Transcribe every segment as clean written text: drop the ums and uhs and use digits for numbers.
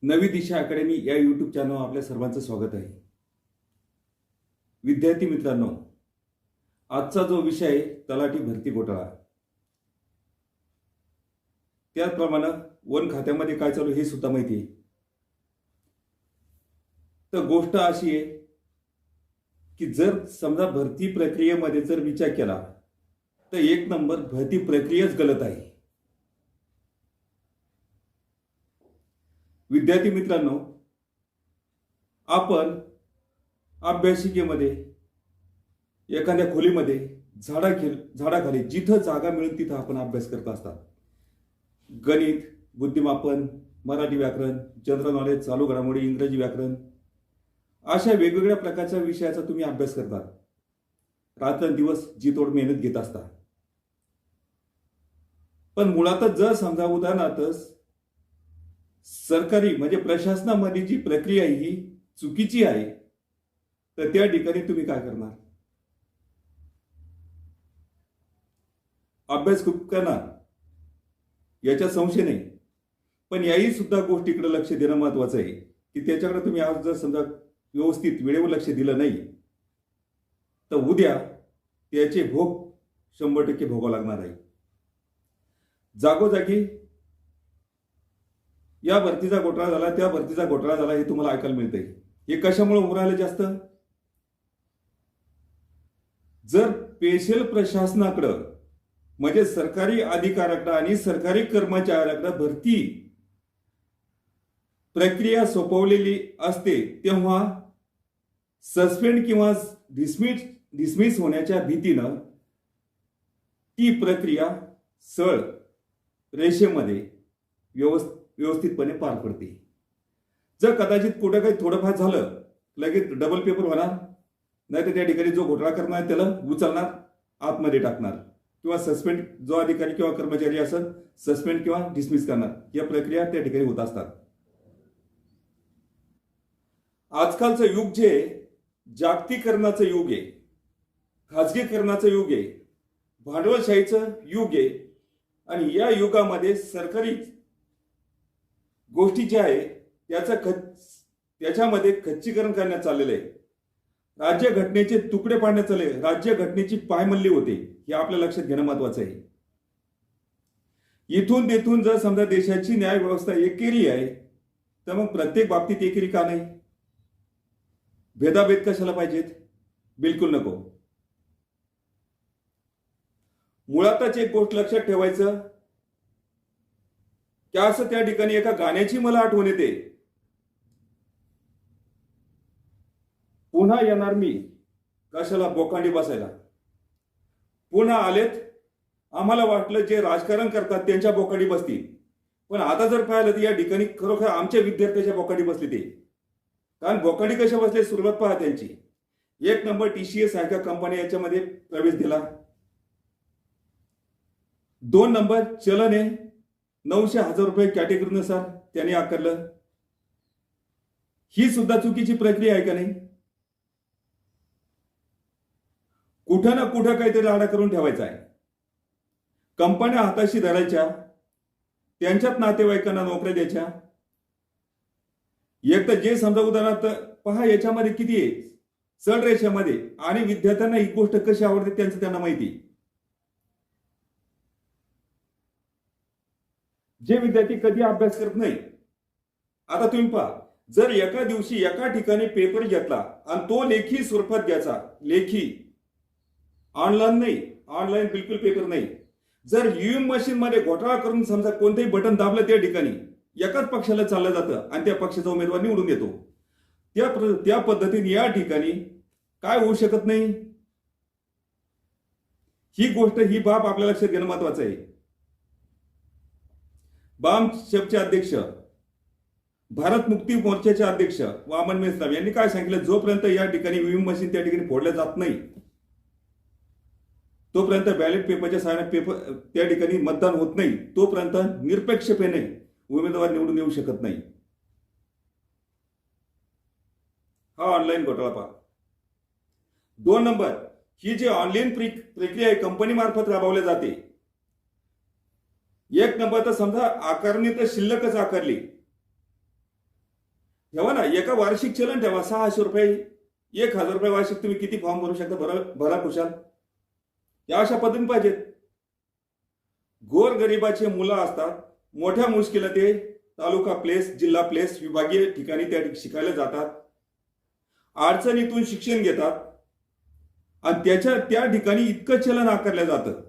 नवी दिशा अकॅडमी या YouTube channel आपल्या सर्वांचं स्वागत आहे. विद्यार्थी मित्रांनो, आजचा जो विषय आहे तलाठी भरती घोटाळा. त्याचप्रमाणे वन खात्यामध्ये काय चालू हे सुद्धा माहिती आहे. तर गोष्ट अशी आहे की जर समजा भरती प्रक्रियेमध्ये जर विचार केला तर एक नंबर भरती प्रक्रियाच गलत आहे. विद्यार्थी मित्रांनो, आपण अभ्यासिकेमध्ये एखाद्या खोलीमध्ये झाडाखाली जिथं जागा मिळेल तिथं आपण अभ्यास करत असतात. गणित, बुद्धिमापन, मराठी व्याकरण, जनरल नॉलेज, चालू घडामोडी, इंग्रजी व्याकरण अशा वेगवेगळ्या प्रकारच्या विषयाचा तुम्ही अभ्यास करतात. रात्रंदिवस जीतोड मेहनत घेत असता. पण मुळातच जर समजा उदाहरणार्थ सरकारी म्हणजे प्रशासनामध्ये जी प्रक्रिया ही चुकीची आहे तर त्या ठिकाणी तुम्ही काय करणार? अभ्यास खूप करणार याच्यात संशय नाही, पण याही सुद्धा गोष्टीकडे लक्ष देणं महत्वाचं आहे की त्याच्याकडे तुम्ही आज जर समजा व्यवस्थित वेळेवर लक्ष दिलं नाही तर उद्या त्याचे भोग 100% भोगावं लागणार आहे. जागोजागी या भरतीचा घोटाळा झाला, त्या भरतीचा घोटाळा झाला हे तुम्हाला ऐकायला मिळतंय. हे कशामुळे होऊ राहिलं जास्त? जर स्पेशल प्रशासनाकडं म्हणजे सरकारी अधिकाऱ्याकडे आणि सरकारी कर्मचाऱ्याकडे भरती प्रक्रिया सोपवलेली असते तेव्हा सस्पेंड किंवा डिसमिस होण्याच्या भीतीनं ती प्रक्रिया सरळ रेषेमध्ये व्यवस्थितपणे पार पडते. जर कदाचित कुठं काही थोडंफार झालं लगेच डबल पेपर होणार, नाही तर त्या ठिकाणी जो घोटाळा करणार आहे त्याला उचलणार, आतमध्ये टाकणार किंवा सस्पेंड, जो अधिकारी किंवा कर्मचारी असेल सस्पेंड किंवा डिसमिस करणार. या प्रक्रिया त्या ठिकाणी होत असतात. आजकालचं युग जे जागतिकीकरणाचं युग आहे, खाजगीकरणाचं युग आहे, भांडवलशाहीचं युग आहे आणि या युगामध्ये सरकारी गोष्टी ज्या आहे त्याच्यामध्ये खच्चीकरण करण्यात चाललेलं आहे. राज्य घटनेचे तुकडे पाडण्यात चालले, राज्य घटनेची पायमल्ली होते, हे आपल्या लक्षात घेणं महत्वाचं आहे. इथून तिथून जर समजा देशाची न्याय व्यवस्था एकेरी आहे तर मग प्रत्येक बाबतीत एकेरी का नाही? भेदाभेद कशाला पाहिजेत? बिलकुल नको. मुळातच एक गोष्ट लक्षात ठेवायचं की असं त्या ठिकाणी एका गाण्याची मला आठवण येते. पुन्हा येणार मी कशाला बोकांडी बसायला, पुन्हा आलेत आम्हाला वाटलं जे राजकारण करतात त्यांच्या बोकांडी बसतील, पण आता जर पाहिलं तर या ठिकाणी खरोखर आमच्या विद्यार्थ्याच्या बोकांडी बसली ते. कारण बोकांडी कशा बसले सुरुवात पहा त्यांची. एक नंबर TCS सारख्या कंपन्या याच्यामध्ये प्रवेश दिला. 2 नंबर चलन आहे 900,000 रुपये कॅटेगरीनुसार त्यांनी आकारलं. ही सुद्धा चुकीची प्रक्रिया आहे का नाही? कुठं ना कुठं काहीतरी आडा करून ठेवायचा आहे. कंपन्या हाताशी धरायच्या, त्यांच्यात नातेवाईकांना नोकऱ्या द्यायच्या. एक तर जे समजा उदाहरणार्थ पहा याच्यामध्ये किती आहे सरळ रेषेमध्ये, आणि विद्यार्थ्यांना ही गोष्ट कशी आवडते त्यांचं त्यांना माहिती. जे विद्यार्थी कधी अभ्यास करत नाही, आता तुम्ही पहा, जर एका दिवशी एका ठिकाणी पेपर घेतला आणि तो लेखी स्वरूपात घ्यायचा, लेखी, ऑनलाईन नाही, ऑनलाईन बिलकुल पेपर नाही. जर ईव्हीएम मशीन मध्ये घोटाळा करून समजा कोणतेही बटन दाबलं त्या ठिकाणी एकाच पक्षाला चाललं जातं आणि त्या पक्षाचा उमेदवार निवडून येतो. त्या पद्धतीने या ठिकाणी काय होऊ शकत नाही? ही गोष्ट, ही बाब आपल्या लक्षात घेणं महत्वाचं आहे. BAMSEPचे अध्यक्ष, भारत मुक्ती मोर्चाचे अध्यक्ष वामन मेश्राम यांनी काय सांगितलं? जोपर्यंत या ठिकाणी ईव्हीएम मशीन त्या ठिकाणी फोडल्या जात नाही तोपर्यंत, बॅलेट पेपरच्या सहाय्याने पेपर त्या ठिकाणी मतदान होत नाही तोपर्यंत निरपेक्षपणे उमेदवार निवडून येऊ शकत नाही. हा ऑनलाईन घोटाळा पहा. 2 नंबर, ही जी ऑनलाईन प्रक्रिया आहे कंपनी मार्फत राबवली जाते. 1 नंबर तर समजा आकारणी तर शिल्लकच आकारली, ठेवा ना, एका वार्षिक चलन ठेवा 600 रुपये, 1000 रुपये वार्षिक. तुम्ही किती फॉर्म भरू शकता, भरा खुशाल. या अशा पद्धतीने पाहिजेत. गोरगरिबाचे मुलं असतात, मोठ्या मुश्किल ते तालुका प्लेस, जिल्हा प्लेस, विभागीय ठिकाणी त्या शिकायला जातात, अडचणीतून शिक्षण घेतात आणि त्या ठिकाणी इतकं चलन आकारलं जातं.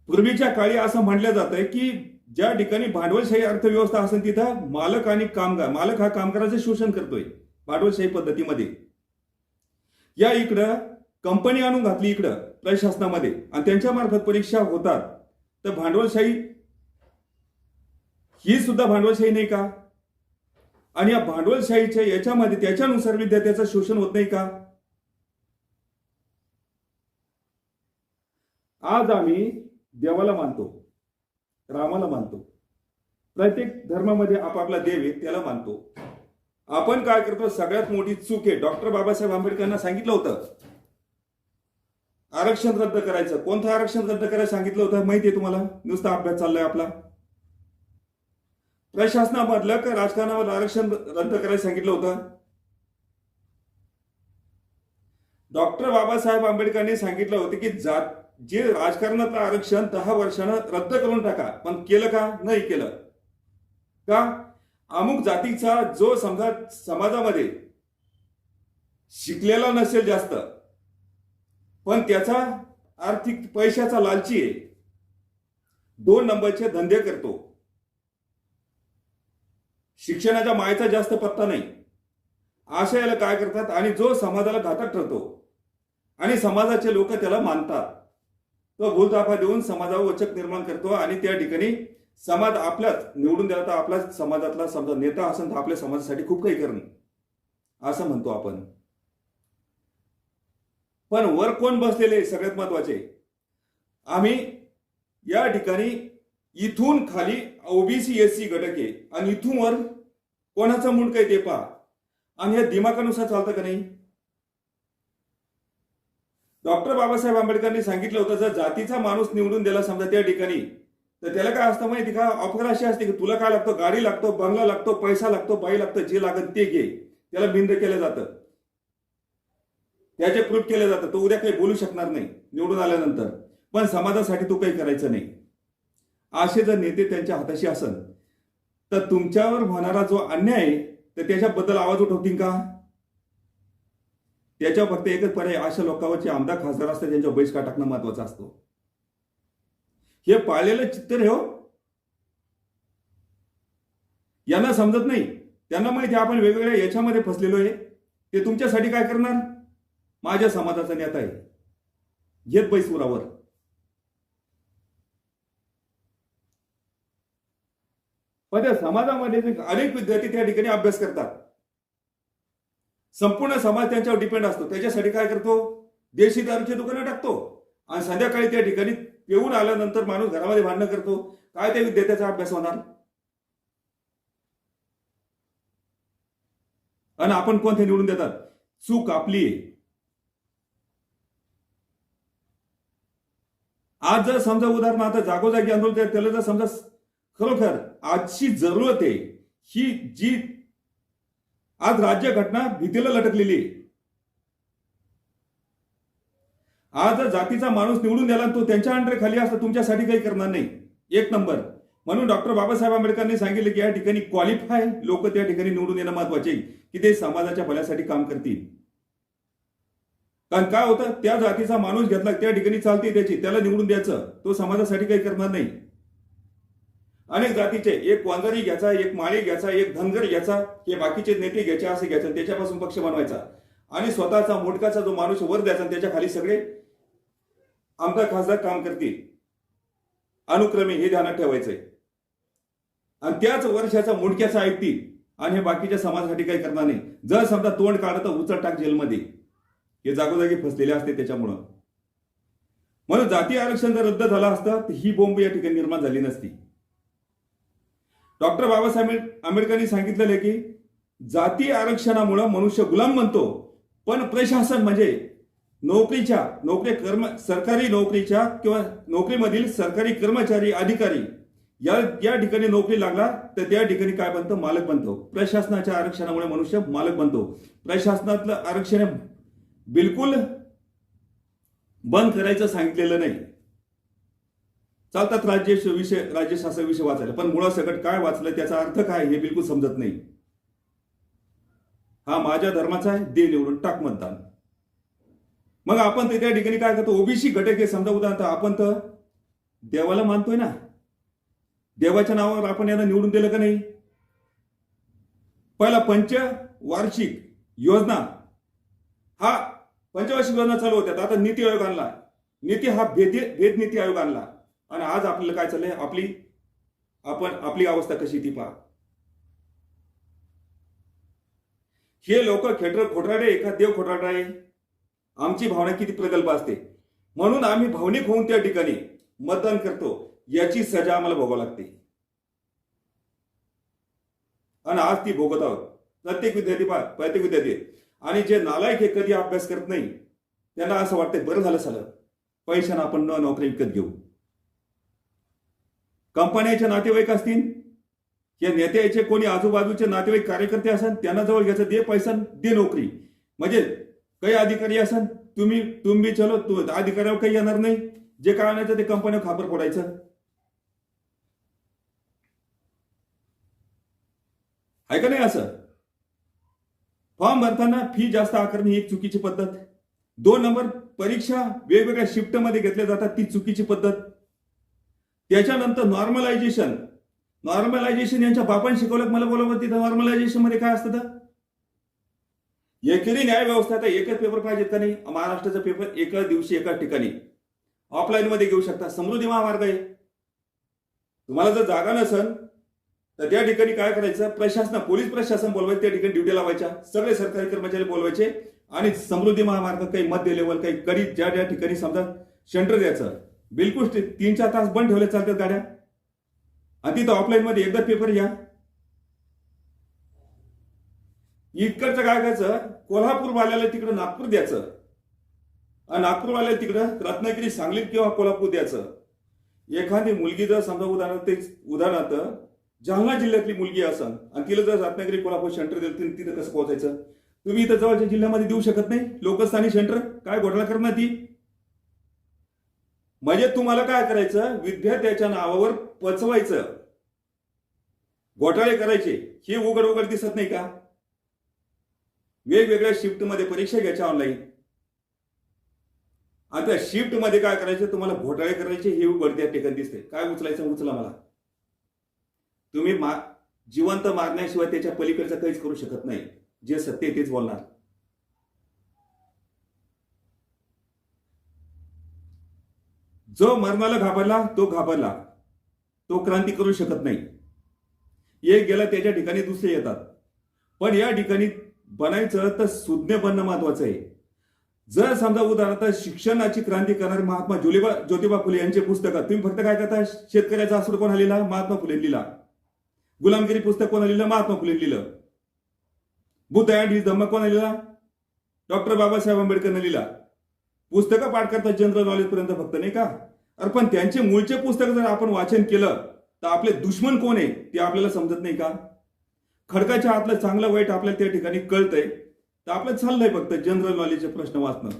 पूर्वीच्या काळी असं म्हटलं जातंय की ज्या ठिकाणी भांडवलशाही अर्थव्यवस्था असेल तिथं मालक हा कामगाराचं शोषण करतोय भांडवलशाही पद्धतीमध्ये. या इकडं कंपनी आणून घातली इकडं प्रशासनामध्ये आणि त्यांच्या मार्फत परीक्षा होतात, तर भांडवलशाही ही सुद्धा भांडवलशाही नाही का? आणि या भांडवलशाहीच्या याच्यामध्ये त्याच्यानुसार विद्यार्थ्याचं शोषण होत नाही का? आज आम्ही देवाला मानतो, रामाला मानतो, प्रत्येक धर्मामध्ये आपापला देव आहे त्याला मानतो. आपण काय करतो, सगळ्यात मोठी चूक आहे. डॉक्टर बाबासाहेब आंबेडकरांना सांगितलं होतं आरक्षण रद्द करायचं. कोणतं आरक्षण रद्द करायला सांगितलं होतं माहितीये तुम्हाला? नुसता अभ्यास चाललाय आपला. प्रशासनामधलं का राजकारणामधलं आरक्षण रद्द करायला सांगितलं होतं? डॉक्टर बाबासाहेब आंबेडकरांनी सांगितलं होतं की जे राजकारणातलं आरक्षण 10 वर्षानं रद्द करून टाका. पण केलं का? नाही केलं. का? अमुक जातीचा जो समजा समाजामध्ये शिकलेला नसेल जास्त, पण त्याचा आर्थिक पैशाचा लालची आहे, 2 नंबरचे धंदे करतो, शिक्षणाच्या मायेचा जास्त पत्ता नाही, अशा याला काय करतात आणि जो समाजाला घातक ठरतो आणि समाजाचे लोक त्याला मानतात, तो भूलथापा देऊन समाजावर वचक निर्माण करतो आणि त्या ठिकाणी समाज आपल्याच निवडून द्यायला तर आपल्या समाजातला समजा नेता असेल तर आपल्या समाजासाठी खूप काही करणं असं म्हणतो आपण. पण वर कोण बसलेले सगळ्यात महत्वाचे, आम्ही या ठिकाणी इथून खाली ओबीसी एससी घटक आहे आणि इथून वर कोणाचा मुंडक आहे ते पहा आणि या दिमागानुसार चालतं का नाही? डॉक्टर बाबासाहेब आंबेडकरांनी सांगितलं होतं जर जातीचा माणूस निवडून दिला समजा त्या ठिकाणी, तर त्याला काय असतं माहिती का? ऑफर अशी असते की तुला काय लागतो, गाडी लागतो, बंगला लागतो, पैसा लागतो, बाई लागतं, जे लागत ते घे. त्याला बिंद केलं जातं, त्याचे प्रूफ केलं जातं. तो उद्या काही बोलू शकणार नाही निवडून आल्यानंतर, पण समाजासाठी तो काही करायचं नाही. असे जर नेते त्यांच्या हाताशी असेल तर तुमच्यावर होणारा जो अन्याय आहे तर त्याच्याबद्दल आवाज उठवतील का? त्याच्या फक्त एकच पर्याय, अशा लोकांवरचे आमदार खासदार असतात ज्यांच्या बहिष्कार टाकणं महत्वाचा असतो. हे पाळलेलं चित्तर हो, यांना समजत नाही. त्यांना माहिती आपण वेगवेगळ्या याच्यामध्ये फसलेलो आहे. ते तुमच्यासाठी काय करणार? माझ्या समाजाचा नेता आहे, घेत बैसुरावर. पण त्या समाजामध्ये अनेक विद्यार्थी त्या ठिकाणी अभ्यास करतात, संपूर्ण समाज त्यांच्यावर डिपेंड असतो. त्याच्यासाठी काय करतो? देशी दारूची दुकानं टाकतो आणि संध्याकाळी त्या ठिकाणी पिऊन आल्यानंतर माणूस घरामध्ये भांडणं करतो. काय त्या विद्यार्थ्याचा अभ्यास होणार? आणि आपण कोणते निवडून देतात? चूक आपली आहे. आज जर समजा उदाहरणार्थ जागोजागी आंदोलन, त्याला जर समजा खरोखर आजची जरूरत आहे ही जी आज राज्यघटना भीतीला लटकलेली आहे. आज जर जातीचा माणूस निवडून द्याला तो त्यांच्या अंडर खाली असता तुमच्यासाठी काही करणार नाही. 1 नंबर. म्हणून डॉक्टर बाबासाहेब आंबेडकरांनी सांगितले की या ठिकाणी क्वालिफाय लोक त्या ठिकाणी निवडून येणं महत्वाचे की ते समाजाच्या भल्यासाठी काम करतील. कारण काय होतं, त्या जातीचा माणूस घेतला त्या ठिकाणी चालते त्याची, त्याला निवडून द्यायचं, तो समाजासाठी काही करणार नाही. अनेक जातीचे, एक वांजारी घ्यायचा, एक माळी घ्यायचा, एक धनगर घ्यायचा, हे बाकीचे नेते घ्यायचे, असे घ्यायचं, त्याच्यापासून पक्ष बनवायचा आणि स्वतःचा मोडकाचा जो माणूस वर द्यायचा, त्याच्या खाली सगळे आमदार खासदार काम करतील अनुक्रमे, हे ध्यानात ठेवायचंय. आणि त्याच वर्षाचा मोडक्याचा ऐकतील आणि हे बाकीच्या समाजासाठी काही करणार नाही. जर समजा तोंड काढत उचल टाक जेलमध्ये, हे जागोजागी फसलेले असते त्याच्यामुळं. म्हणून जाती आरक्षण जर रद्द झालं असतं तर ही बोंब या ठिकाणी निर्माण झाली नसती. डॉक्टर बाबासाहेब आंबेडकरांनी सांगितलेलं आहे की जाती आरक्षणामुळे मनुष्य गुलाम बनतो, पण प्रशासन म्हणजे सरकारी नोकरीच्या किंवा नोकरीमधील सरकारी कर्मचारी अधिकारी या ठिकाणी नोकरी लागला तर त्या ठिकाणी काय बनतो, मालक बनतो. प्रशासनाच्या आरक्षणामुळे मनुष्य मालक बनतो. प्रशासनातलं आरक्षण बिलकुल बंद करायचं सांगितलेलं नाही. चालतात राज्य शासन विषय वाचायला, पण मुळासकट काय वाचलं, त्याचा अर्थ काय हे बिलकुल समजत नाही. हा माझ्या धर्माचा आहे, दे निवडून, टाक मतदान. मग आपण त्या ठिकाणी काय करतो, ओबीसी घटक हे समजा उदाहरण आपण तर देवाला मानतोय ना, देवाच्या नावावर आपण यांना निवडून दिलं का नाही. पहिला पंचवार्षिक योजना, हा पंचवार्षिक योजना चालू होत्या. आता नीती आयोग आणला, हा भेद नीती आयोग आणला. आणि आज आपल्याला काय चाललंय, आपली अवस्था कशी ती पहा. हे लोक खोटराडे एका देव खोटराडा आहे. आमची भावना किती प्रगल्भ असते, म्हणून आम्ही भावनिक होऊन त्या ठिकाणी मतदान करतो. याची सजा आम्हाला भोगावी लागते आणि आज ती भोगत आहोत प्रत्येक विद्यार्थी. आणि जे नालायक हे कधी अभ्यास करत नाही, त्यांना असं वाटतंय बरं झालं पैशानं आपण नोकरी विकत घेऊ. कंपन्याचे नातेवाईक असतील, या नेत्याचे कोणी आजूबाजूचे नातेवाईक कार्यकर्ते असन, त्यांना जवळ घ्यायचं, दे पैसा दे नोकरी. म्हणजे काही अधिकारी असन, तुम्ही चलो, अधिकाऱ्यावर काही येणार नाही. जे काय आणायचं ते कंपन्या खापर फोडायचं. आहे का नाही असं. फॉर्म भरताना फी जास्त आकारणे ही एक चुकीची पद्धत. 2 नंबर परीक्षा वेगवेगळ्या शिफ्टमध्ये घेतल्या जातात, ती चुकीची पद्धत. त्याच्यानंतर नॉर्मलायझेशन यांच्या बापाने शिकवलं, मला बोलावं. तिथं नॉर्मलायझेशन मध्ये काय असतं, एकेरी न्याय व्यवस्था. आता एकच पेपर पाहिजेत का नाही. महाराष्ट्राचा पेपर एका दिवशी एका ठिकाणी ऑफलाईन मध्ये घेऊ शकता. समृद्धी महामार्ग आहे. तुम्हाला जर जागा नसेल तर त्या ठिकाणी काय करायचं, पोलीस प्रशासन बोलवायचं, त्या ठिकाणी ड्युटी लावायच्या, सगळे सरकारी कर्मचारी बोलवायचे आणि समृद्धी महामार्ग काही मध्य लेवल, काही कडी, ज्या ठिकाणी समजा सेंटर द्यायचं, बिलकुल 3-4 तास बंद ठेवले चालतात गाड्या. आणि तिथं ऑफलाईन मध्ये एकदा पेपर घ्या. इकडचं काय करायचं, कोल्हापूरवाल्याला तिकडं नागपूर द्यायचं आणि नागपूरवाल्याला तिकडं रत्नागिरी, सांगली किंवा कोल्हापूर द्यायचं. एखादी मुलगी जर समजा उदाहरणार्थ जालना जिल्ह्यातली मुलगी असन आणि तिला जर रत्नागिरी कोल्हापूर सेंटर दिलं, तिथं कसं पोहोचायचं. तुम्ही इथं जवळच्या जिल्ह्यामध्ये देऊ शकत नाही. लोकस्थानी सेंटर काय घोटाळा करणार ती. म्हणजे तुम्हाला काय करायचं, विद्यार्थ्याच्या नावावर पचवायचं, घोटाळे करायचे. हे उघड दिसत नाही का. वेगवेगळ्या शिफ्टमध्ये परीक्षा घ्यायच्या ऑनलाईन. आता शिफ्ट मध्ये काय करायचं, तुम्हाला घोटाळे करायचे, हे उघड त्या ठिकाणी दिसते. काय उचलायचं, उचला मला. तुम्ही जिवंत मारण्याशिवाय त्याच्या पलीकडचं काहीच करू शकत नाही. जे सत्य तेच बोलणार. जो मरणाला घाबरला तो क्रांती करू शकत नाही. एक गेला त्याच्या ठिकाणी दुसरे येतात. पण या ठिकाणी बनायचं तर सुज्ञ बनणं महत्वाचं आहे. जर समजा उदाहरणार्थ शिक्षणाची क्रांती करणारे महात्मा ज्योतिबा फुले यांचे पुस्तक तुम्ही फक्त काय करता, शेतकऱ्याचा आसूड कोण लिहिला, महात्मा फुले लिहिला. गुलामगिरी पुस्तक कोण लिहिलं, महात्मा फुले लिहिलं. बुद्ध अँड हिज धम्म कोण लिहिला, डॉक्टर बाबासाहेब आंबेडकरने लिहिला. पुस्तकं पाठ करतात जनरल नॉलेज पर्यंत फक्त, नाही का. अरे पण त्यांचे मूळचे पुस्तक जर आपण वाचन केलं तर आपले दुश्मन कोण आहे ते आपल्याला समजत नाही का. खडकाच्या आतलं चांगलं वाईट आपल्याला त्या ठिकाणी कळतंय, तर आपलं चाललंय फक्त जनरल नॉलेजचे प्रश्न वाचणं,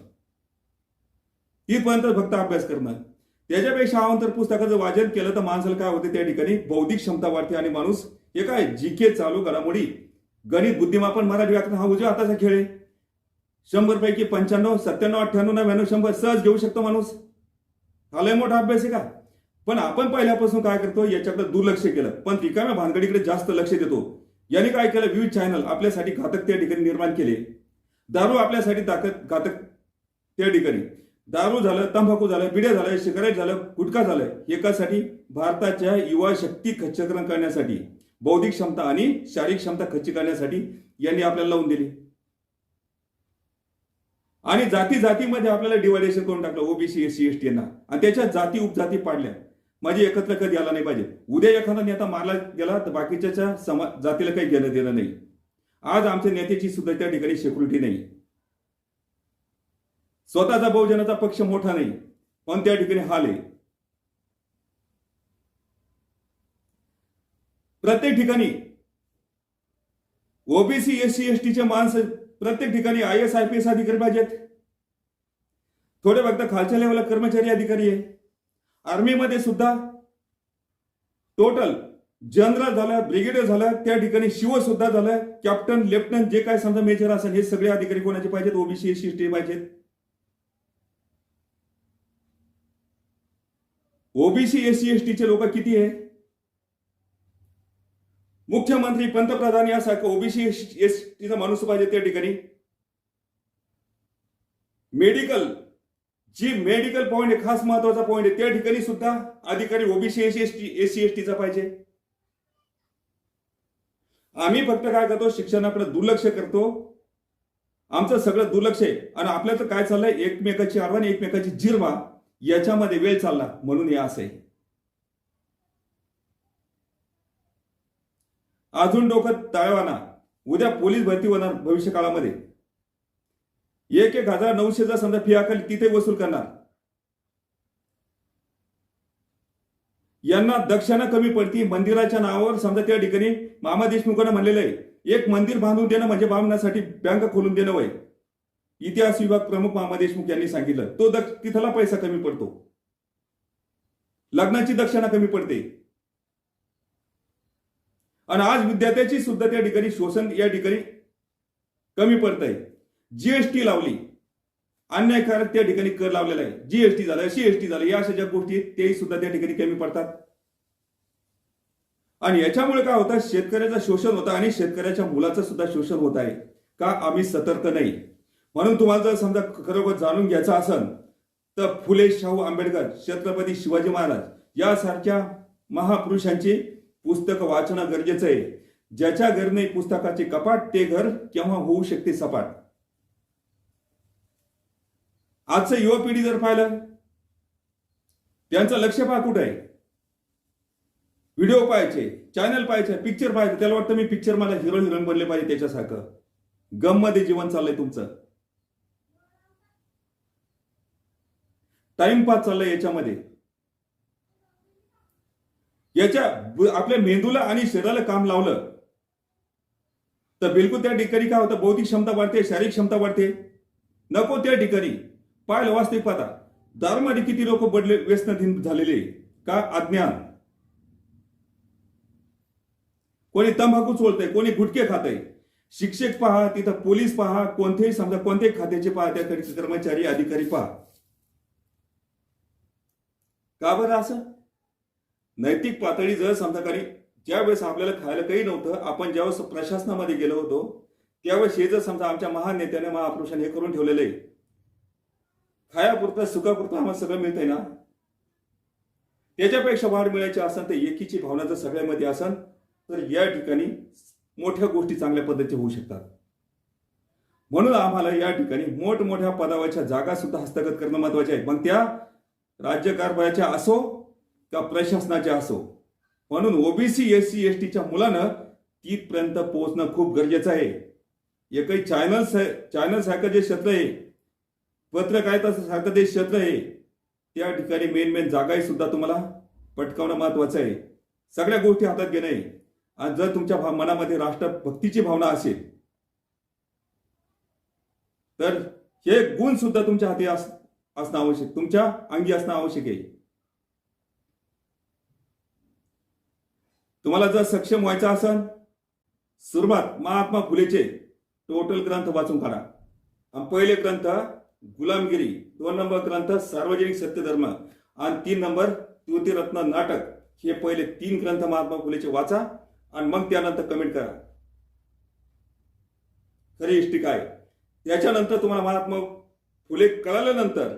तिथपर्यंत फक्त अभ्यास करणं. त्याच्यापेक्षा अवांतर पुस्तकाचं वाचन केलं तर माणसाला काय होते, त्या ठिकाणी बौद्धिक क्षमता वाढते आणि माणूस हे काय जीके चालू घडामोडी, गणित, बुद्धिमापन, मराठी व्याकरण हा उजव्या हाताचा खेळ आहे. 100 पैकी 95, 97, 98, 99, 100 सहज घेऊ शकतो माणूस. हा लय मोठा अभ्यास आहे का. पण आपण पहिल्यापासून काय करतो, याच्याकडे दुर्लक्ष केलं, पण रिकाम्या भानगडीकडे जास्त लक्ष देतो. याने काय केलं, विविध चॅनल आपल्यासाठी घातक त्या ठिकाणी निर्माण केले. दारू आपल्यासाठी घातक त्या ठिकाणी, दारू झालं, तंबाखू झालं, बिड्या झालं, सिगारेट झालं, गुटखा झालं. एकासाठी भारताच्या युवा शक्ती खच्चीकरण करण्यासाठी, बौद्धिक क्षमता आणि शारीरिक क्षमता खच्ची करण्यासाठी यांनी आपल्याला लावून दिली. आणि जातीमध्ये आपल्याला डिवायडेशन करून टाकलं, ओबीसी, एससी, एसटी यांना, आणि त्याच्या जाती उपजाती पाडल्या. म्हणजे एकत्र कधी आला नाही पाहिजे. उद्या एखादा नेता मारला गेला तर बाकीच्या जातीला काही घेणं देणं नाही. आज आमच्या नेत्याची सुद्धा त्या ठिकाणी सिक्युरिटी नाही. स्वतःचा बहुजनाचा पक्ष मोठा नाही, पण त्या ठिकाणी हाल आहे. प्रत्येक ठिकाणी ओबीसी एससी एसटीचे माणसं प्रत्येक ठिकाणी IAS IPS अधिकारी पाहिजेत. थोडे फक्त खालच्या लेवलला कर्मचारी अधिकारी आहे. आर्मीमध्ये सुद्धा टोटल जनरल झालं, ब्रिगेडियर झालं, त्या ठिकाणी शिव सुद्धा झालं, कॅप्टन लेफ्टनंट जे काय समजा मेजर असेल हे सगळे अधिकारी कोणाचे पाहिजेत? ओबीसी एससी एसटी पाहिजेत. ओबीसी एससी एसटीचे लोक किती आहे? मुख्यमंत्री, पंतप्रधान यासारखं ओबीसी एसटीचा माणूस पाहिजे त्या ठिकाणी. मेडिकल पॉइंट आहे, खास महत्वाचा पॉइंट आहे, त्या ठिकाणी सुद्धा अधिकारी ओबीसी एससी एसटीचा पाहिजे. आम्ही फक्त काय करतो? शिक्षणाकडे दुर्लक्ष करतो. आमचं सगळं दुर्लक्ष आहे आणि आपल्याचं काय चाललंय? एकमेकाची आडवाणी, एकमेकाची जिरवा याच्यामध्ये वेळ चालला म्हणून हे असं आहे. अजून डोकं ताळवाना. उद्या पोलीस भरती होणार भविष्य काळामध्ये. 1,900 जर समजा फी आकारली तिथे वसूल करणार. यांना दक्षिणा कमी पडती. मंदिराच्या नावावर समजा त्या ठिकाणी मामा देशमुखांना म्हणलेलं आहे, एक मंदिर बांधून देणं म्हणजे बांधण्यासाठी बँक खोलून देणं वय. इतिहास विभाग प्रमुख मामा देशमुख यांनी सांगितलं. तो तिथला पैसा कमी पडतो. लग्नाची दक्षिणा कमी पडते. आणि आज विद्यार्थ्याची सुद्धा त्या ठिकाणी शोषण या ठिकाणी कमी पडत आहे. जीएसटी लावली, अन्यायकारक त्या ठिकाणी कर लावलेला आहे. जीएसटी झालं, सीएसटी झालं, या अशा ज्या गोष्टी आहेत तेही सुद्धा त्या ठिकाणी कमी पडतात. आणि याच्यामुळे काय होतं? शेतकऱ्याचं शोषण होतं आणि शेतकऱ्याच्या मुलाचं सुद्धा शोषण होत आहे. का? आम्ही सतर्क नाही. म्हणून तुम्हाला जर समजा खरोखर जाणून घ्यायचं असेल तर फुले शाहू आंबेडकर, छत्रपती शिवाजी महाराज यासारख्या महापुरुषांची पुस्तक वाचणं गरजेचं आहे. ज्याच्या घर नाही पुस्तकाचे कपाट ते घर केव्हा होऊ शकते सपाट. आजचं युवा पिढी जर पाहिलं त्यांचं लक्ष पहा कुठं आहे? व्हिडिओ पाहायचे, चॅनल पाहायचे, पिक्चर पाहायचे. त्याला वाटतं मी पिक्चर मला हिरो हिरोईन बनले पाहिजे त्याच्यासारखं. गम मध्ये जीवन चाललंय तुमचं. टाइमपास चाललंय याच्यामध्ये. याच्या आपल्या मेंदूला आणि शरीराला काम लावलं तर बिलकुल त्या ठिकाणी काय होतं? बौद्धिक क्षमता वाढते, शारीरिक क्षमता वाढते. नको त्या ठिकाणी पाहिलं वास्तविक पाहता दारूमध्ये किती लोक बदले व्यसनाधीन झालेले. का? अज्ञान. कोणी तंबाखू चोळतंय, कोणी गुटखे खातंय. शिक्षक पहा, तिथं पोलीस पहा, कोणतेही समजा कोणत्याही खात्याचे पहा, त्या कर्मचारी अधिकारी पहा. का बरं असं? नैतिक पातळी जर समजा काही ज्यावेळेस आपल्याला खायला काही नव्हतं, आपण ज्यावेळेस प्रशासनामध्ये गेलो होतो त्यावेळेस हे जर समजा आमच्या महान नेत्याने महापुरुषांनी हे करून ठेवलेलं आहे. खायापुरतं सुखापुरतं आम्हाला सगळं मिळतंय ना. त्याच्यापेक्षा वाढ मिळायची असेल तर एकीची भावना जर सगळ्यामध्ये असेल तर या ठिकाणी मोठ्या गोष्टी चांगल्या पद्धतीने होऊ शकतात. म्हणून आम्हाला या ठिकाणी मोठमोठ्या पदावरच्या जागा सुद्धा हस्तगत करणं महत्वाचे आहे. मग त्या राज्यकारभाराच्या असो का प्रशासनाच्या असो. म्हणून ओबीसी एससी एसटीच्या मुलानं तिथपर्यंत पोहोचणं खूप गरजेचं आहे. एकही चॅनल सारखं जे क्षेत्र आहे, पत्रकारिता जे क्षेत्र आहे, त्या ठिकाणी मेन जागाही सुद्धा तुम्हाला पटकावणं महत्वाचं आहे. सगळ्या गोष्टी हातात घेणं आहे. आणि जर तुमच्या मनामध्ये राष्ट्रभक्तीची भावना असेल तर हे गुण सुद्धा तुमच्या हाती असणं आवश्यक, तुमच्या अंगी असणं आवश्यक आहे. तुम्हाला जर सक्षम व्हायचं असेल, सुरुवात महात्मा फुलेचे टोटल ग्रंथ वाचून काढा. पहिले ग्रंथ गुलामगिरी, 2 नंबर ग्रंथ सार्वजनिक सत्यधर्म आणि 3 नंबर ज्योतिरत्न नाटक. हे पहिले 3 ग्रंथ महात्मा फुलेचे वाचा आणि मग त्यानंतर कमेंट करा खरी हिस्ट्री काय. त्याच्यानंतर तुम्हाला महात्मा फुले कळाल्यानंतर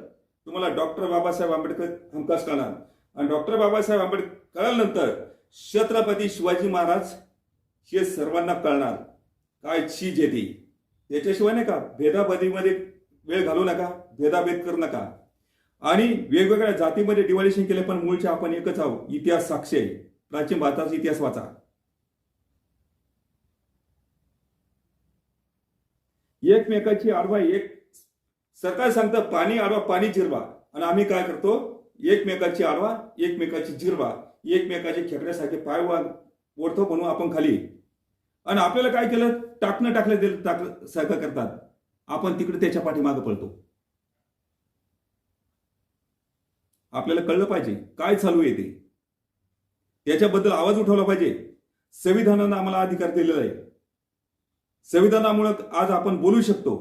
तुम्हाला डॉक्टर बाबासाहेब आंबेडकर हमखास कळणार. आणि डॉक्टर बाबासाहेब आंबेडकर कळाल्यानंतर छत्रपती शिवाजी महाराज हे सर्वांना कळणार. काय चीज येते त्याच्याशिवाय नाही का भेदाभेदीमध्ये वेळ घालू नका, भेदाभेद करू नका. आणि वेगवेगळ्या जातीमध्ये डिव्हायडेशन केले पण मूळचे आपण एकच आहोत. इतिहास साक्षी आहे. प्राचीन भारताचा इतिहास वाचा. एकमेकाची आडवा एक सरकार सांगतं पाणी आडवा पाणी जिरवा आणि आम्ही काय करतो? एकमेकाची आडवा एकमेकाची जिरवा, एकमेकाचे खेकड्यासारखे पाय ओढतो म्हणून आपण खाली, आणि आपल्याला काय केलं, टाकलं सारखं करतात, आपण तिकडे त्याच्या पाठीमागे पळतो. आपल्याला कळलं पाहिजे काय चालू आहे ते, त्याच्याबद्दल आवाज उठवला पाहिजे. संविधानानं आम्हाला अधिकार दिलेला आहे. संविधानामुळे आज आपण बोलू शकतो.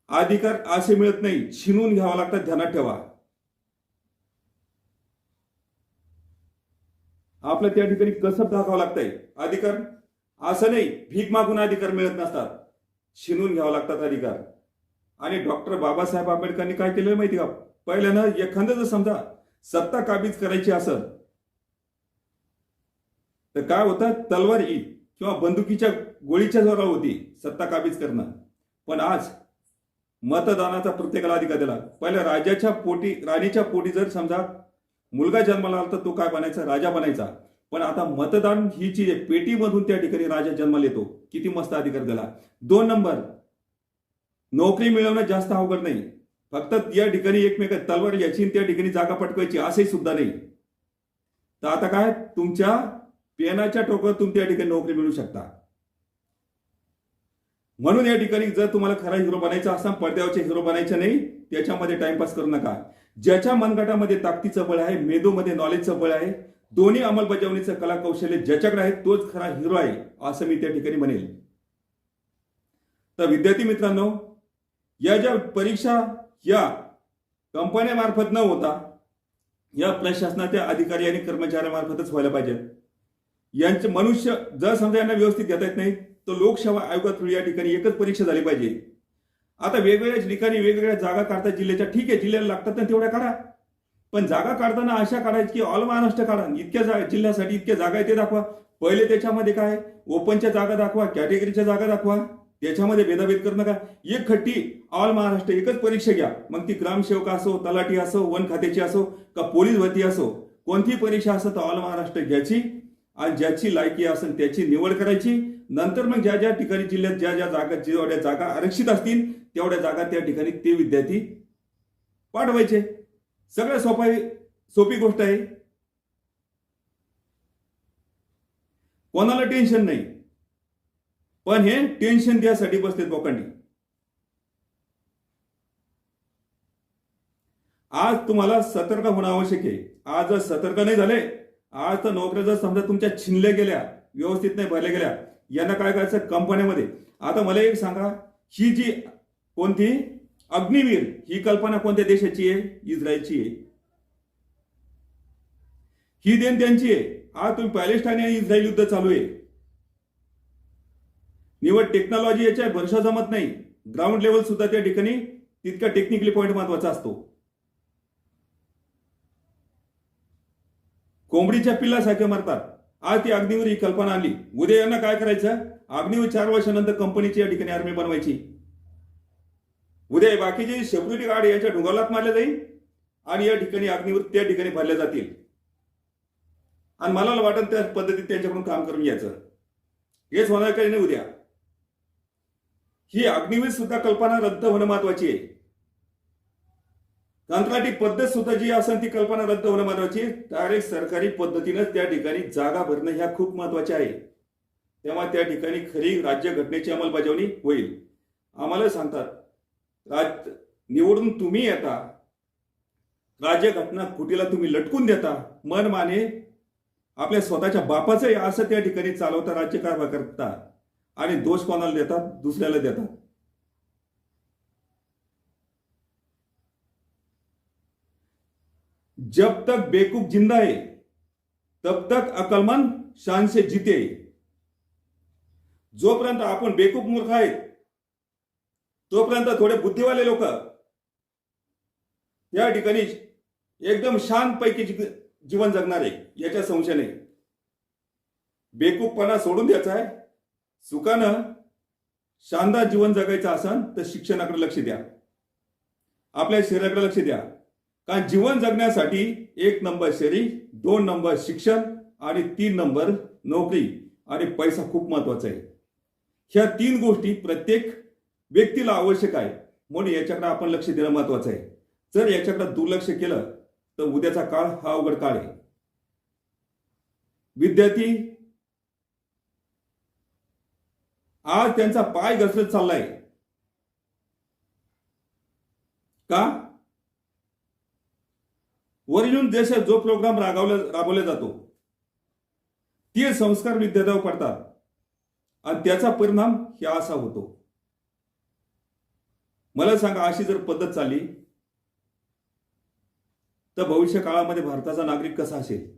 अधिकार असे मिळत नाही, छिनून घ्यावा लागतात, ध्यानात ठेवा. आपलं त्या ठिकाणी कसं दाखवावं लागतंय अधिकार. असं नाही भीक मागून अधिकार मिळत नसतात, छिनून घ्यावा लागतात अधिकार. आणि डॉक्टर बाबासाहेब आंबेडकरांनी काय केलं माहिती का, पहिल्यानं एखादं जर समजा सत्ता काबीज करायची असेल तर काय होतं, तलवारी किंवा बंदुकीच्या गोळीच्या जोरावर होती सत्ता काबीज करणं. पण आज मतदानाचा प्रत्येकाला अधिकार दिला. पहिल्या राणीच्या पोटी जर समजा मुलगा जन्माला आला तर तो काय बनायचा, राजा बनायचा. पण आता मतदान ही चीज आहे, पेटीमधून त्या ठिकाणी राजा जन्माला येतो. किती मस्त अधिकार दिला. 2 नंबर, नोकरी मिळवणं जास्त अवघड नाही. फक्त या ठिकाणी एकमेक तलवार याची त्या ठिकाणी जागा पटकायची असे सुद्धा नाही. तर आता काय, तुमच्या पेनाच्या टोकावर तुम्ही त्या ठिकाणी नोकरी मिळू शकता. म्हणून या ठिकाणी जर तुम्हाला खरा हिरो बनायचा असेल, पडद्यावरचे हिरो बनायचे नाही, त्याच्यामध्ये टाइमपास करू नका. ज्याच्या मनगटामध्ये ताकदीचं बळ आहे, मेंदूमध्ये नॉलेजचं बळ आहे, दोन्ही अंमलबजावणीचं कला कौशल्य ज्याच्याकडे आहे तोच खरा हिरो आहे, असं मी त्या ठिकाणी म्हणेल. तर विद्यार्थी मित्रांनो, या ज्या परीक्षा या कंपन्यामार्फत न होता या प्रशासनाच्या अधिकारी आणि कर्मचाऱ्यांमार्फतच व्हायला पाहिजेत. यांचे मनुष्य जर समजा यांना व्यवस्थित घेता येत नाही तर लोकसेवा आयोगात या ठिकाणी एकच परीक्षा झाली पाहिजे. आता वेगवेगळ्या ठिकाणी वेगवेगळ्या जागा काढतात जिल्ह्याच्या, ठीक आहे जिल्ह्याला लागतात ना तेवढ्या काढा, पण जागा काढताना अशा काढायची की ऑल महाराष्ट्र काढा. इतक्या जिल्ह्यासाठी इतक्या जागा आहे ते दाखवा. पहिले त्याच्यामध्ये काय, ओपनच्या जागा दाखवा, कॅटेगरीच्या जागा दाखवा, त्याच्यामध्ये भेदाभेद करू नका. एक खट्टी ऑल महाराष्ट्र एकच परीक्षा घ्या. मग ती ग्रामसेवक असो, तलाठी असो, वन खात्याची असो का पोलीस भरती असो, कोणती परीक्षा असो तर ऑल महाराष्ट्र घ्यायची आणि ज्याची लायकी असेल त्याची निवड करायची. नंतर मग ज्या ज्या ठिकाणी जिल्ह्यात ज्या ज्या जागा जेवढ्या जागा आरक्षित असतील तेवढ्या जागा त्या ठिकाणी ते विद्यार्थी पाठवायचे. सगळं सोपी गोष्ट आहे, कोणाला टेन्शन नाही. पण हे टेन्शन द्यासाठी बसते लोकांनी. आज तुम्हाला सतर्क होणं आवश्यक आहे. आज जर सतर्क नाही झाले, आज तर नोकऱ्या जर समजा तुमच्या छिनल्या गेल्या, व्यवस्थित नाही भरल्या गेल्या, यांना काय करायचं कंपन्यामध्ये. आता मला एक सांगा, ही जी कोणती अग्निवीर ही कल्पना कोणत्या देशाची आहे, इस्रायलची आहे. ही देण त्यांची आहे. आज तुम्ही पॅलेस्टाईन आणि इस्रायल युद्ध चालू आहे. निवड टेक्नॉलॉजी याच्या भरसा जमत नाही, ग्राउंड लेवल सुद्धा त्या ठिकाणी तितका टेक्निकली पॉईंट महत्वाचा असतो. कोंबडीच्या पिल्लासारखे मरतात. आज ती अग्निवीर ही कल्पना आणली. उद्या यांना काय करायचं, अग्निवीर 4 वर्षानंतर कंपनीची या ठिकाणी आर्मी बनवायची. उद्या बाकीचे सिक्युरिटी गार्ड याच्या ढुंगालात मारले जाईल आणि या ठिकाणी अग्निवीर त्या ठिकाणी भरल्या जातील. आणि मला वाटतं त्या पद्धतीत त्यांच्याकडून काम करून घ्यायचं. हेच होणार काही नाही उद्या. ही अग्निवीर सुद्धा कल्पना रद्द होणं महत्वाची आहे. कंत्राटी पद्धत सुद्धा जी असेल ती कल्पना रद्द होणं महत्वाची आहे. डायरेक्ट सरकारी पद्धतीनं त्या ठिकाणी जागा भरणं ह्या खूप महत्वाच्या आहे. तेव्हा त्या ठिकाणी खरी राज्यघटनेची अंमलबजावणी होईल. आम्हाला सांगतात निवडून तुम्ही येता, राज्यघटना कुटीला तुम्ही लटकून देता, मनमाने आपल्या स्वतःच्या बापाचं आहे असं त्या ठिकाणी चालवता, राज्यकारभार करता आणि दोष कोणाला देतात, दुसऱ्याला देतात. जब तक बेवकूफ जिंदा है तब तक अकलमंद शान से जीते. जोपर्यंत आपण बेवकूफ मूर्ख आहेत तोपर्यंत थोडे बुद्धिवाले लोक या ठिकाणी एकदम शांतपैकी जीवन जगणार आहे, याच्या संशय नाही. बेवकूफपणा सोडून द्यायचा आहे. सुखानं शानदार जीवन जगायचं असेल तर शिक्षणाकडे लक्ष द्या, आपल्या शरीराकडे लक्ष द्या. कारण जीवन जगण्यासाठी 1 नंबर शरीर, 2 नंबर शिक्षण आणि 3 नंबर नोकरी आणि पैसा खूप महत्वाचा आहे. ह्या 3 गोष्टी प्रत्येक व्यक्तीला आवश्यक आहे. म्हणून याच्याकडे आपण लक्ष देणं महत्वाचं आहे. जर याच्याकडे दुर्लक्ष केलं तर उद्याचा काळ हा अवघड काळ आहे. विद्यार्थी आज त्यांचा पाय घसरत चाललाय. का? वरील देशात जो प्रोग्राम राबवला जातो ते संस्कार विद्यार्थ्यांवर पडतात आणि त्याचा परिणाम हे असा होतो. मला सांगा, अशी जर पद्धत चालली तर भविष्य काळामध्ये भारताचा नागरिक कसा असेल?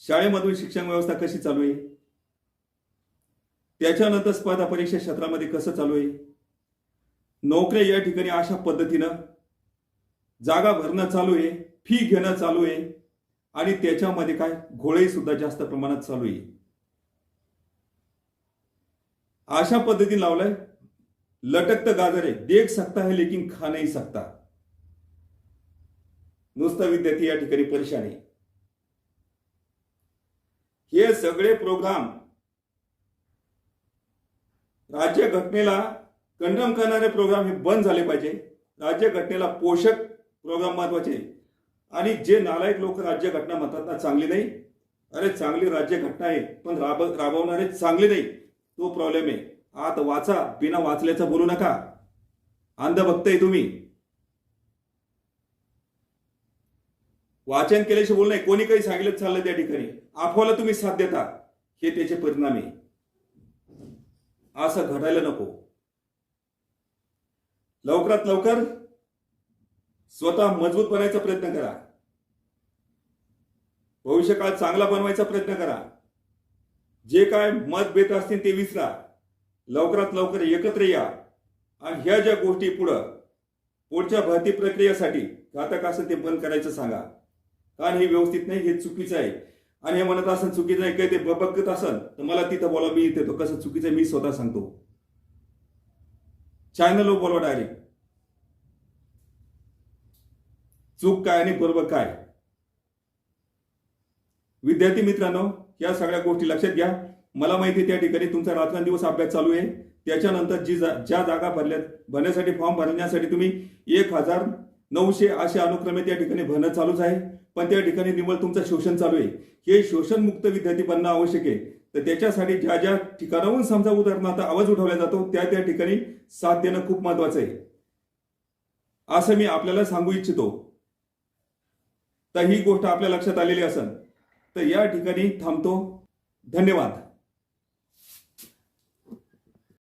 शाळेमधून शिक्षण व्यवस्था कशी चालू आहे? त्याच्यानंतर स्पर्धा परीक्षा क्षेत्रामध्ये कसं चालू आहे? नोकऱ्या या ठिकाणी अशा पद्धतीनं जागा भरणं चालू आहे, फी घेणं चालू आहे आणि त्याच्यामध्ये काय घोळे सुद्धा जास्त प्रमाणात चालू आहे. अशा पद्धतीने लावलंय, लटकतं गाजर आहे, देख सकता है लेकिन खा नहीं सकता. नुसता विद्यार्थी या ठिकाणी परेशान आहे. हे सगळे प्रोग्राम राज्य घटनेला कंडम करणारे प्रोग्राम हे बंद झाले पाहिजे. राज्य घटनेला पोषक प्रोग्राम महत्वाचे. आणि जे नालायक लोक राज्य घटना म्हणतात ना चांगली नाही, अरे चांगली राज्य घटना आहे पण राबवणारे चांगले नाही, तो प्रॉब्लेम आहे. आता वाचा, बिना वाचल्याचं बोलू नका. अंधभक्त आहे तुम्ही. वाचन केल्याशिवाय बोल नाही. कोणी काही सांगितलं चाललं त्या ठिकाणी अफवाला तुम्ही साथ देता, हे त्याचे परिणाम आहे. असं घडायला नको. लवकरात लवकर स्वतः मजबूत बनायचा प्रयत्न करा. भविष्यकाळ चांगला बनवायचा प्रयत्न करा. जे काय मतभेद असतील ते विसरा. लवकरात लवकर एकत्र या आणि ह्या ज्या गोष्टी पुढच्या भरती प्रक्रियेसाठी घातक असेल ते बंद करायचं सांगा. कारण हे व्यवस्थित नाही, हे चुकीचं आहे. आणि हे म्हणत असेल चुकीचं नाही, काही ते बघत असेल तर मला तिथं बोला, मी इथे तो कसं चुकीचं आहे मी स्वतः सांगतो. चॅनलवर बोलवा डायरेक्ट. चूक काय आणि बरोबर काय. विद्यार्थी मित्रांनो, या सगळ्या गोष्टी लक्षात घ्या. मला माहिती त्या ठिकाणी तुमचा रात्रंदिवस अभ्यास चालू आहे. त्याच्यानंतर ज्या जागा भरण्यासाठी फॉर्म भरण्यासाठी तुम्ही 1900 असे अनुक्रमे त्या ठिकाणी भरणं चालूच आहे. पण त्या ठिकाणी निव्वळ तुमचं शोषण चालू आहे. हे शोषण मुक्त विद्यार्थी बनणं आवश्यक आहे. तर त्याच्यासाठी ज्या ज्या ठिकाणाहून समजा उदाहरणार्थ आवाज उठवला जातो त्या ठिकाणी साथ देणं खूप महत्वाचं आहे, असं मी आपल्याला सांगू इच्छितो. तर ही गोष्ट आपल्या लक्षात आलेली असेल तर या ठिकाणी थांबतो. धन्यवाद.